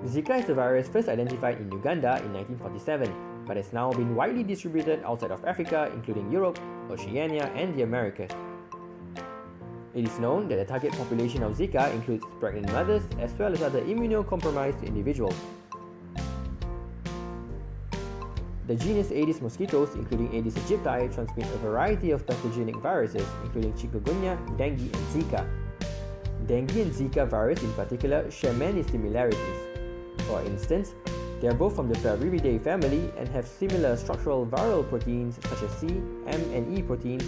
Zika is a virus first identified in Uganda in 1947, but has now been widely distributed outside of Africa, including Europe, Oceania, and the Americas. It is known that the target population of Zika includes pregnant mothers as well as other immunocompromised individuals. The genus Aedes mosquitoes, including Aedes aegypti, transmit a variety of pathogenic viruses, including chikungunya, dengue, and Zika. Dengue and Zika virus in particular share many similarities. For instance, they are both from the Flaviridae family and have similar structural viral proteins such as C, M, and E proteins,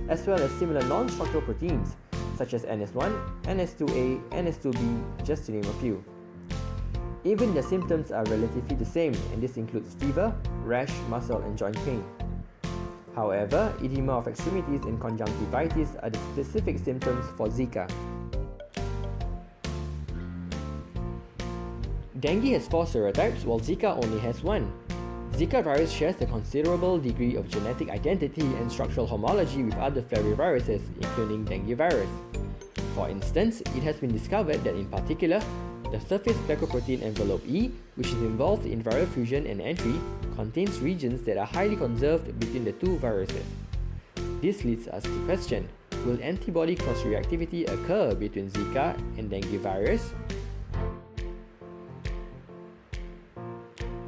as well as similar non-structural proteins such as NS1, NS2A, NS2B, just to name a few. Even the symptoms are relatively the same, and this includes fever, rash, muscle, and joint pain. However, edema of extremities and conjunctivitis are the specific symptoms for Zika. Dengue has 4 serotypes, while Zika only has 1. Zika virus shares a considerable degree of genetic identity and structural homology with other flaviviruses, including dengue virus. For instance, it has been discovered that in particular, the surface glycoprotein envelope E, which is involved in viral fusion and entry, contains regions that are highly conserved between the two viruses. This leads us to question, will antibody cross-reactivity occur between Zika and dengue virus?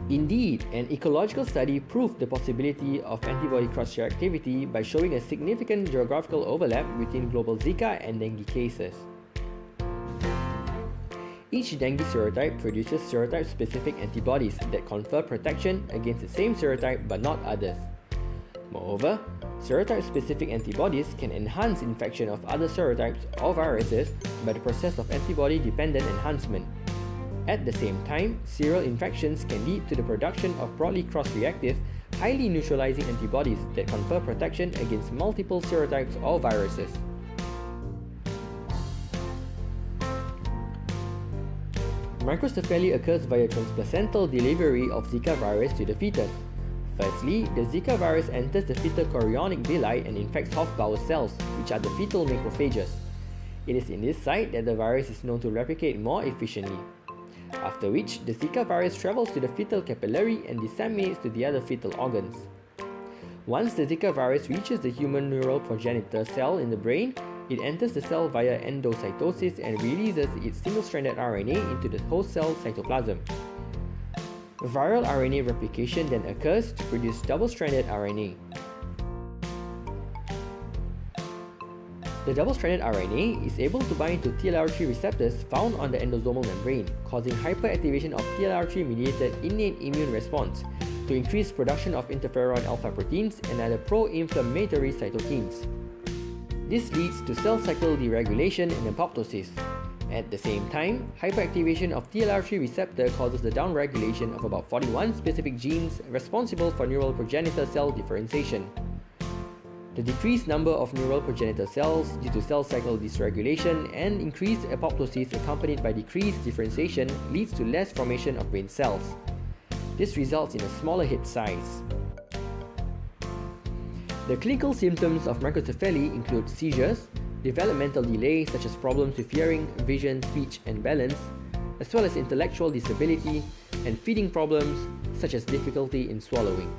Indeed, an ecological study proved the possibility of antibody cross-reactivity by showing a significant geographical overlap between global Zika and dengue cases. Each dengue serotype produces serotype-specific antibodies that confer protection against the same serotype but not others. Moreover, serotype-specific antibodies can enhance infection of other serotypes or viruses by the process of antibody-dependent enhancement. At the same time, serial infections can lead to the production of broadly cross-reactive, highly neutralizing antibodies that confer protection against multiple serotypes or viruses. Microcephaly occurs via transplacental delivery of Zika virus to the fetus. Firstly, the Zika virus enters the fetal chorionic villi and infects Hofbauer cells, which are the fetal macrophages. It is in this site that the virus is known to replicate more efficiently. After which, the Zika virus travels to the fetal capillary and disseminates to the other fetal organs. Once the Zika virus reaches the human neural progenitor cell in the brain, it enters the cell via endocytosis and releases its single-stranded RNA into the host cell cytoplasm. Viral RNA replication then occurs to produce double-stranded RNA. The double-stranded RNA is able to bind to TLR3 receptors found on the endosomal membrane, causing hyperactivation of TLR3-mediated innate immune response to increase production of interferon alpha proteins and other pro-inflammatory cytokines. This leads to cell cycle deregulation and apoptosis. At the same time, hyperactivation of TLR3 receptor causes the downregulation of about 41 specific genes responsible for neural progenitor cell differentiation. The decreased number of neural progenitor cells due to cell cycle dysregulation and increased apoptosis accompanied by decreased differentiation leads to less formation of brain cells. This results in a smaller head size. The clinical symptoms of microcephaly include seizures, developmental delay such as problems with hearing, vision, speech, and balance, as well as intellectual disability and feeding problems such as difficulty in swallowing.